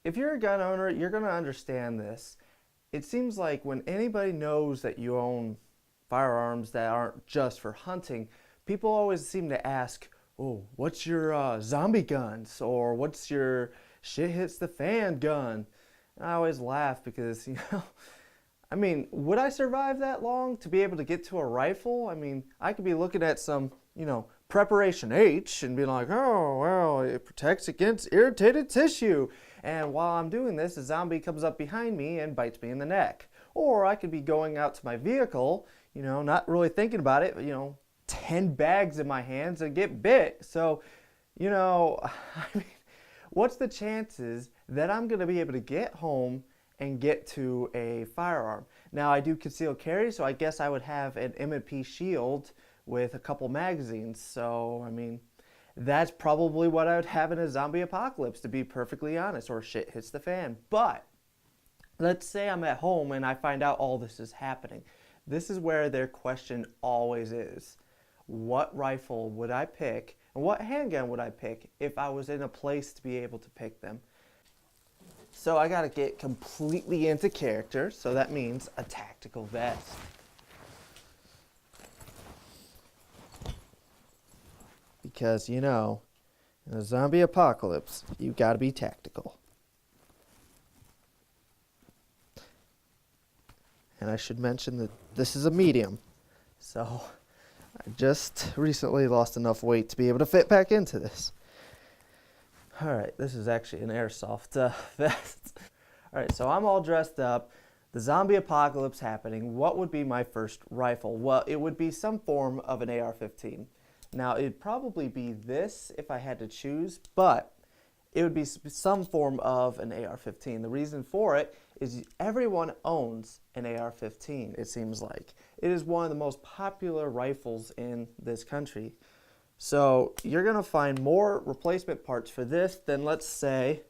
if you're a gun owner, you're going to understand this. It seems like when anybody knows that you own firearms that aren't just for hunting, people always seem to ask, oh, what's your zombie guns? Or what's your shit hits the fan gun? And I always laugh because, I mean, would I survive that long to be able to get to a rifle? I mean, I could be looking at some, preparation H and be like, oh, well, it protects against irritated tissue. And while I'm doing this, a zombie comes up behind me and bites me in the neck. Or I could be going out to my vehicle, not really thinking about it, 10 bags in my hands and get bit. So, I mean, what's the chances that I'm going to be able to get home and get to a firearm? Now, I do concealed carry, so I guess I would have an M&P shield with a couple magazines. So, I mean, that's probably what I would have in a zombie apocalypse, to be perfectly honest, or shit hits the fan. But let's say I'm at home and I find out all this is happening. This is where their question always is. What rifle would I pick and what handgun would I pick if I was in a place to be able to pick them? So I gotta get completely into character, so that means a tactical vest. Because, in a zombie apocalypse, you gotta be tactical. And I should mention that this is a medium, so I just recently lost enough weight to be able to fit back into this. Alright, this is actually an airsoft vest. Alright, so I'm all dressed up. The zombie apocalypse happening. What would be my first rifle? Well, it would be some form of an AR-15. Now, it'd probably be this if I had to choose, but it would be some form of an AR-15. The reason for it is everyone owns an AR-15, it seems like. It is one of the most popular rifles in this country. So you're going to find more replacement parts for this than, let's say,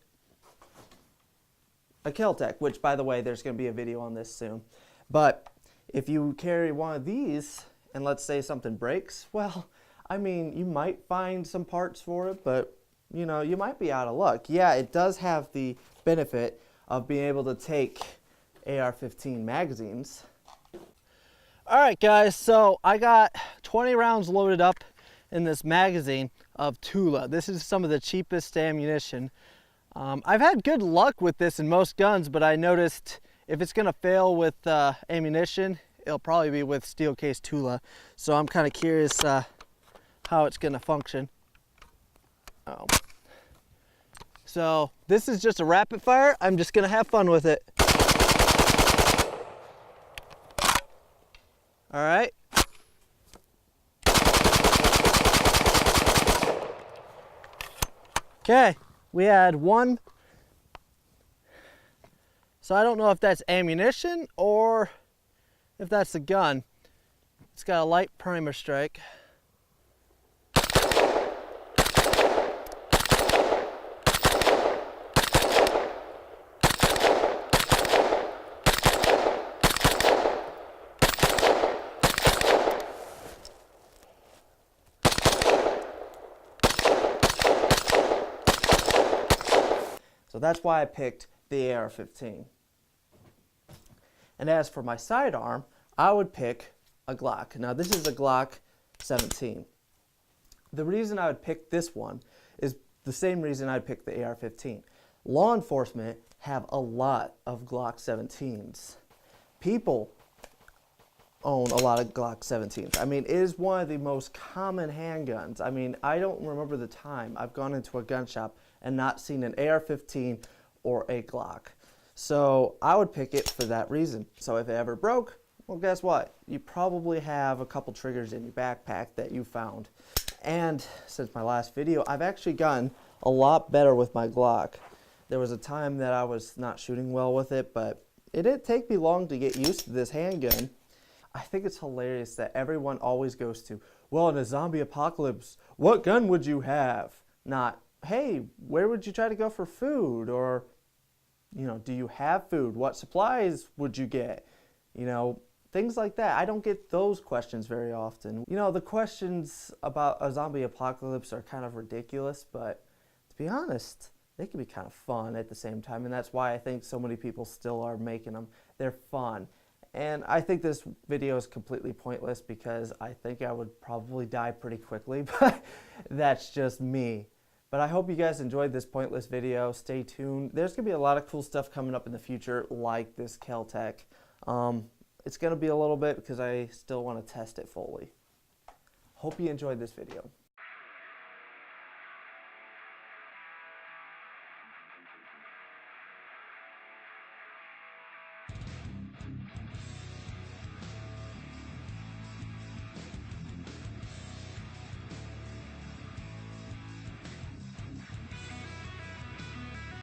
a Kel-Tec, which, by the way, there's going to be a video on this soon. But if you carry one of these and let's say something breaks, well, I mean, you might find some parts for it, but, you might be out of luck. Yeah, it does have the benefit of being able to take AR-15 magazines. All right, guys, so I got 20 rounds loaded up in this magazine of Tula. This is some of the cheapest ammunition. I've had good luck with this in most guns, but I noticed if it's gonna fail with ammunition, it'll probably be with steel case Tula. So I'm kind of curious how it's gonna function. So this is just a rapid fire. I'm just gonna have fun with it. All right. Okay, we had one. So I don't know if that's ammunition or if that's the gun. It's got a light primer strike. So that's why I picked the AR-15. And as for my sidearm, I would pick a Glock. Now this is a Glock 17. The reason I would pick this one is the same reason I'd pick the AR-15. Law enforcement have a lot of Glock 17s. People own a lot of Glock 17s. I mean, it is one of the most common handguns. I mean, I don't remember the time I've gone into a gun shop and not seen an AR-15 or a Glock. So I would pick it for that reason. So if it ever broke, well, guess what? You probably have a couple triggers in your backpack that you found. And since my last video, I've actually gotten a lot better with my Glock. There was a time that I was not shooting well with it, but it didn't take me long to get used to this handgun. I think it's hilarious that everyone always goes to, well, in a zombie apocalypse, what gun would you have? Not, hey, where would you try to go for food? Or, do you have food? What supplies would you get? Things like that. I don't get those questions very often. The questions about a zombie apocalypse are kind of ridiculous, but to be honest, they can be kind of fun at the same time, and that's why I think so many people still are making them. They're fun. And I think this video is completely pointless because I think I would probably die pretty quickly, but that's just me. But I hope you guys enjoyed this pointless video. Stay tuned. There's going to be a lot of cool stuff coming up in the future like this Kel-Tec. It's going to be a little bit because I still want to test it fully. Hope you enjoyed this video.